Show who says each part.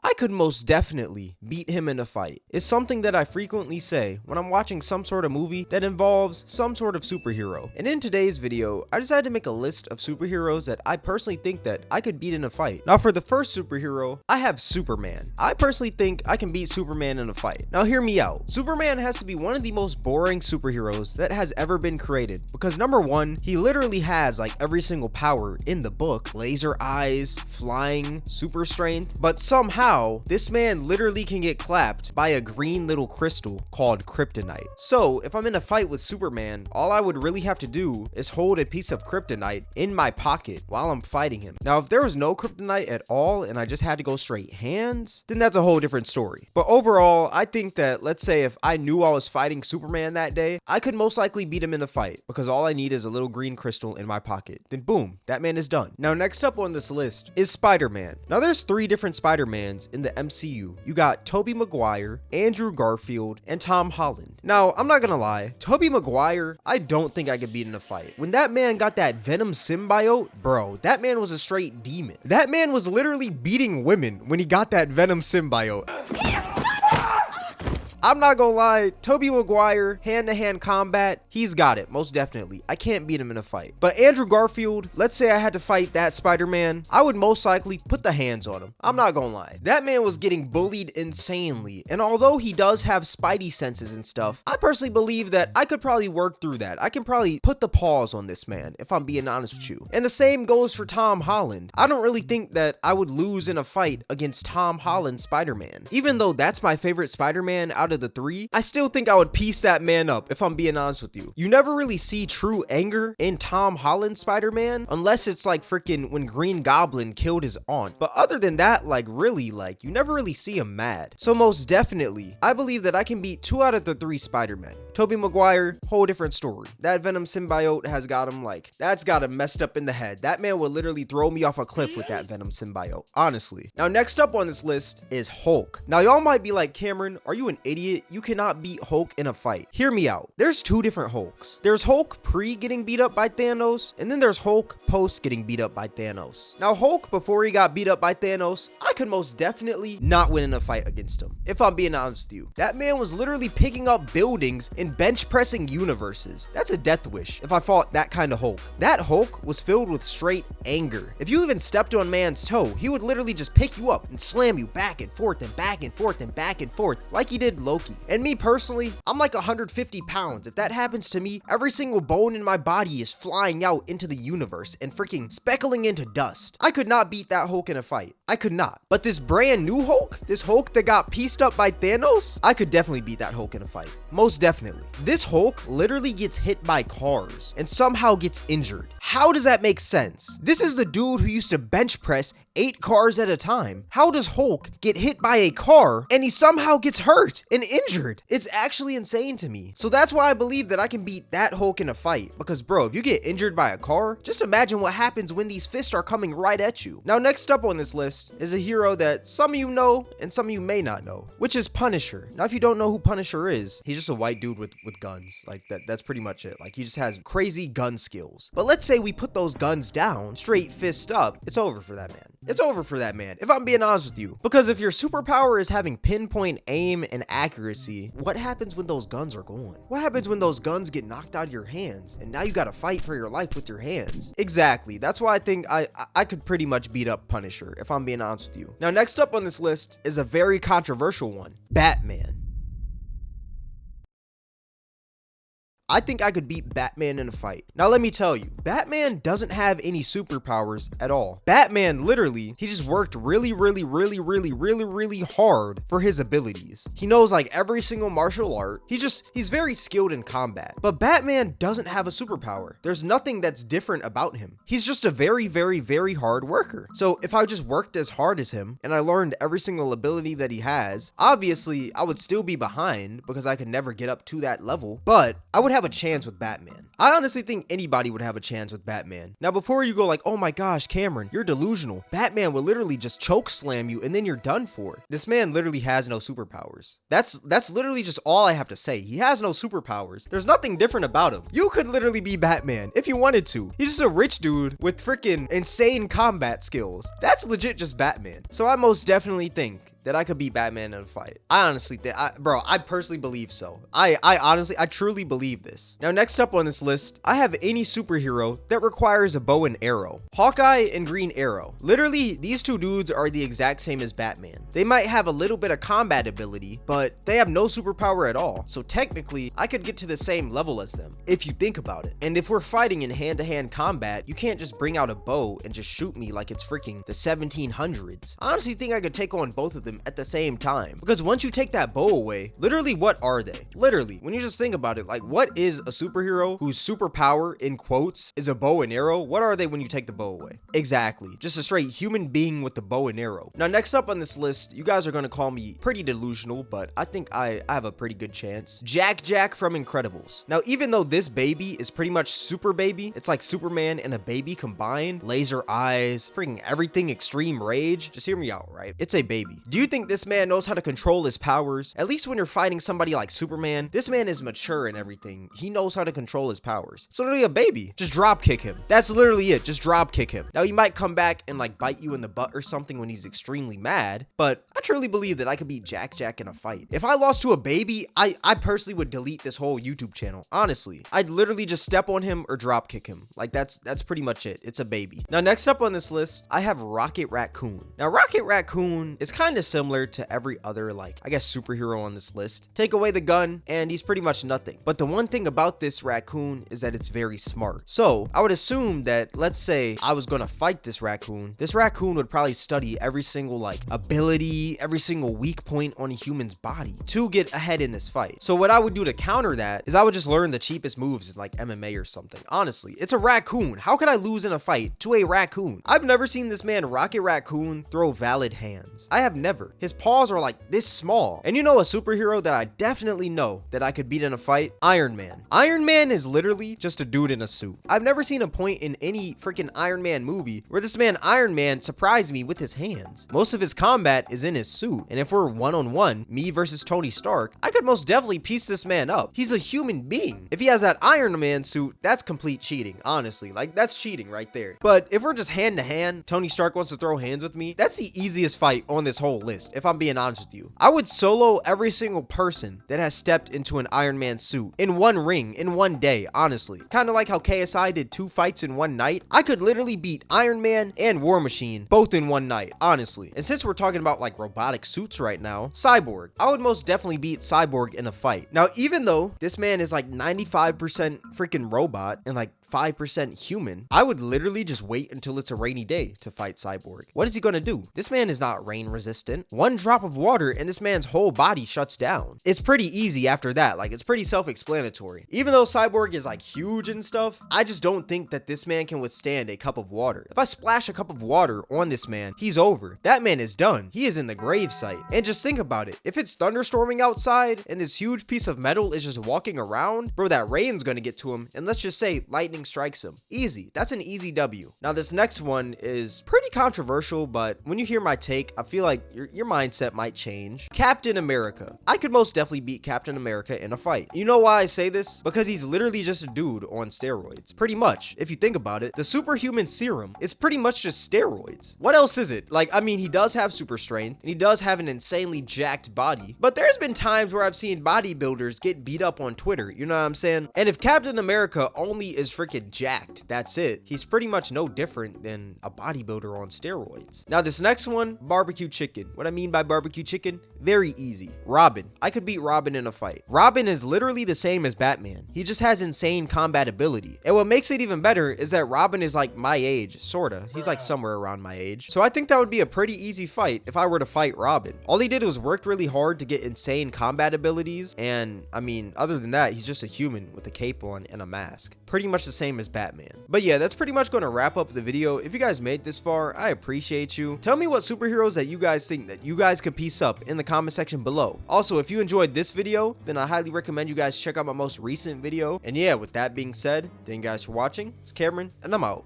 Speaker 1: I could most definitely beat him in a fight. It's something that I frequently say when I'm watching some sort of movie that involves some sort of superhero. And in today's video, I decided to make a list of superheroes that I personally think that I could beat in a fight. Now for the first superhero, I have Superman. I personally think I can beat Superman in a fight. Now hear me out. Superman has to be one of the most boring superheroes that has ever been created because number one, he literally has like every single power in the book. Laser eyes, flying, super strength, but somehow this man literally can get clapped by a green little crystal called kryptonite. So if I'm in a fight with Superman, all I would really have to do is hold a piece of kryptonite in my pocket while I'm fighting him. Now if there was no kryptonite at all and I just had to go straight hands, then that's a whole different story. But overall, I think that, let's say if I knew I was fighting Superman that day, I could most likely beat him in the fight because all I need is a little green crystal in my pocket. Then boom, that man is done. Now next up on this list is Spider-Man. Now there's 3 different Spider-Mans in the MCU. You got Tobey Maguire, Andrew Garfield, and Tom Holland. Now I'm not gonna lie, Tobey Maguire, I don't think I could beat in a fight. When that man got that Venom symbiote, bro, that man was a straight demon. That man was literally beating women when he got that Venom symbiote. I'm not gonna lie, Tobey Maguire, hand-to-hand combat, he's got it, most definitely. I can't beat him in a fight. But Andrew Garfield, let's say I had to fight that Spider-Man, I would most likely put the hands on him. I'm not gonna lie. That man was getting bullied insanely, and although he does have spidey senses and stuff, I personally believe that I could probably work through that. I can probably put the paws on this man, if I'm being honest with you. And the same goes for Tom Holland. I don't really think that I would lose in a fight against Tom Holland's Spider-Man. Even though that's my favorite Spider-Man out of the 3, I still think I would piece that man up if I'm being honest with you. You never really see true anger in Tom Holland's Spider-Man unless it's like freaking when Green Goblin killed his aunt. But other than that, like really, like you never really see him mad. So most definitely, I believe that I can beat 2 out of the 3 Spider-Men. Tobey Maguire, whole different story. That Venom symbiote has got him like, that's got him messed up in the head. That man would literally throw me off a cliff with that Venom symbiote, honestly. Now next up on this list is Hulk. Now y'all might be like, Cameron, are you an idiot? You cannot beat Hulk in a fight. Hear me out. There's 2 different Hulks. There's Hulk pre getting beat up by Thanos, and then there's Hulk post getting beat up by Thanos. Now Hulk before he got beat up by Thanos, I could most definitely not win in a fight against him, if I'm being honest with you. That man was literally picking up buildings and bench pressing universes. That's a death wish if I fought that kind of Hulk. That Hulk was filled with straight anger. If you even stepped on man's toe, he would literally just pick you up and slam you back and forth and back and forth and back and forth like he did Loki. And me personally, I'm like 150 pounds. If that happens to me, every single bone in my body is flying out into the universe and freaking speckling into dust. I could not beat that Hulk in a fight. I could not. But this brand new Hulk, this Hulk that got pieced up by Thanos, I could definitely beat that Hulk in a fight. Most definitely. This Hulk literally gets hit by cars and somehow gets injured. How does that make sense? This is the dude who used to bench press 8 cars at a time. How does Hulk get hit by a car and he somehow gets hurt and injured? It's actually insane to me. So that's why I believe that I can beat that Hulk in a fight. Because bro, if you get injured by a car, just imagine what happens when these fists are coming right at you. Now next up on this list is a hero that some of you know and some of you may not know, which is Punisher. Now if you don't know who Punisher is, he's just a white dude with guns. Like that's pretty much it. Like he just has crazy gun skills. But let's say we put those guns down, straight fist up, it's over for that man. It's over for that man, if I'm being honest with you. Because if your superpower is having pinpoint aim and accuracy, what happens when those guns are gone? What happens when those guns get knocked out of your hands and now you gotta fight for your life with your hands? Exactly. That's why I think I could pretty much beat up Punisher, if I'm being honest with you. Now next up on this list is a very controversial one, Batman. I think I could beat Batman in a fight. Now let me tell you, Batman doesn't have any superpowers at all. Batman literally, he just worked really hard for his abilities. He knows like every single martial art. He's very skilled in combat. But Batman doesn't have a superpower. There's nothing that's different about him. He's just a very hard worker. So if I just worked as hard as him and I learned every single ability that he has, obviously I would still be behind because I could never get up to that level, but I would have a chance with Batman. I honestly think anybody would have a chance with Batman. Now before you go like, oh my gosh, Cameron, you're delusional. Batman will literally just choke slam you and then you're done for. This man literally has no superpowers. That's literally just all I have to say. He has no superpowers. There's nothing different about him. You could literally be Batman if you wanted to. He's just a rich dude with freaking insane combat skills. That's legit just Batman. So I most definitely think that I could beat Batman in a fight. I honestly think, bro, I personally believe so. I truly believe this. Now, next up on this list, I have any superhero that requires a bow and arrow. Hawkeye and Green Arrow. Literally, these two dudes are the exact same as Batman. They might have a little bit of combat ability, but they have no superpower at all. So technically, I could get to the same level as them, if you think about it. And if we're fighting in hand-to-hand combat, you can't just bring out a bow and just shoot me like it's freaking the 1700s. I honestly think I could take on both of them at the same time. Because once you take that bow away, literally, what are they? Literally, when you just think about it, like, what is a superhero whose superpower, in quotes, is a bow and arrow? What are they when you take the bow away? Exactly. Just a straight human being with the bow and arrow. Now, next up on this list, you guys are gonna call me pretty delusional, but I think I have a pretty good chance. Jack from Incredibles. Now, even though this baby is pretty much Super Baby, it's like Superman and a baby combined, laser eyes, freaking everything, extreme rage. Just hear me out, right? It's a baby. Do you think this man knows how to control his powers? At least when you're fighting somebody like Superman, this man is mature and everything. He knows how to control his powers. So literally a baby. Just drop kick him. That's literally it. Just drop kick him. Now, he might come back and like bite you in the butt or something when he's extremely mad, but I truly believe that I could beat Jack in a fight. If I lost to a baby, I personally would delete this whole YouTube channel. Honestly, I'd literally just step on him or drop kick him. Like that's pretty much it. It's a baby. Now, next up on this list, I have Rocket Raccoon. Now, Rocket Raccoon is kind of similar to every other, like, I guess, superhero on this list. Take away the gun and he's pretty much nothing. But the one thing about this raccoon is that it's very smart. So I would assume that, let's say I was gonna fight this raccoon would probably study every single like ability, every single weak point on a human's body to get ahead in this fight. So what I would do to counter that is I would just learn the cheapest moves in like MMA or something. Honestly, it's a raccoon. How could I lose in a fight to a raccoon? I've never seen this man Rocket Raccoon throw valid hands. I have never. His paws are like this small. And you know a superhero that I definitely know that I could beat in a fight? Iron Man. Iron Man is literally just a dude in a suit. I've never seen a point in any freaking Iron Man movie where this man Iron Man surprised me with his hands. Most of his combat is in his suit. And if we're one-on-one, me versus Tony Stark, I could most definitely piece this man up. He's a human being. If he has that Iron Man suit, that's complete cheating, honestly. Like, that's cheating right there. But if we're just hand-to-hand, Tony Stark wants to throw hands with me, that's the easiest fight on this whole list, if I'm being honest with you. I would solo every single person that has stepped into an Iron Man suit in one ring, in one day, honestly. Kind of like how KSI did 2 fights in one night. I could literally beat Iron Man and War Machine both in one night, honestly. And since we're talking about like robotic suits right now, Cyborg. I would most definitely beat Cyborg in a fight. Now, even though this man is like 95% freaking robot and like 5% human, I would literally just wait until it's a rainy day to fight Cyborg. What is he gonna do? This man is not rain resistant. One drop of water and this man's whole body shuts down. It's pretty easy after that. Like, it's pretty self-explanatory. Even though Cyborg is like huge and stuff, I just don't think that this man can withstand a cup of water. If I splash a cup of water on this man, he's over. That man is done. He is in the grave site. And just think about it. If it's thunderstorming outside and this huge piece of metal is just walking around, bro, that rain's gonna get to him. And let's just say lightning strikes him. Easy. That's an easy W. Now, this next one is pretty controversial, but when you hear my take, I feel like your mindset might change. Captain America. I could most definitely beat Captain America in a fight. You know why I say this? Because he's literally just a dude on steroids. Pretty much. If you think about it, the superhuman serum is pretty much just steroids. What else is it? Like, I mean, he does have super strength and he does have an insanely jacked body, but there's been times where I've seen bodybuilders get beat up on Twitter. You know what I'm saying? And if Captain America only is freaking jacked, that's it. He's pretty much no different than a bodybuilder on steroids. Now, this next one, barbecue chicken. What I mean by barbecue chicken? Very easy. Robin. I could beat Robin in a fight. Robin is literally the same as Batman. He just has insane combat ability. And what makes it even better is that Robin is like my age, sorta. He's like somewhere around my age. So I think that would be a pretty easy fight if I were to fight Robin. All he did was worked really hard to get insane combat abilities. And I mean, other than that, he's just a human with a cape on and a mask. Pretty much the same as Batman. But yeah, that's pretty much going to wrap up the video. If you guys made this far, I appreciate you. Tell me what superheroes that you guys think that you guys could piece up in the comment section below. Also, if you enjoyed this video, then I highly recommend you guys check out my most recent video. And yeah, with that being said, thank you guys for watching. It's Cameron, and I'm out.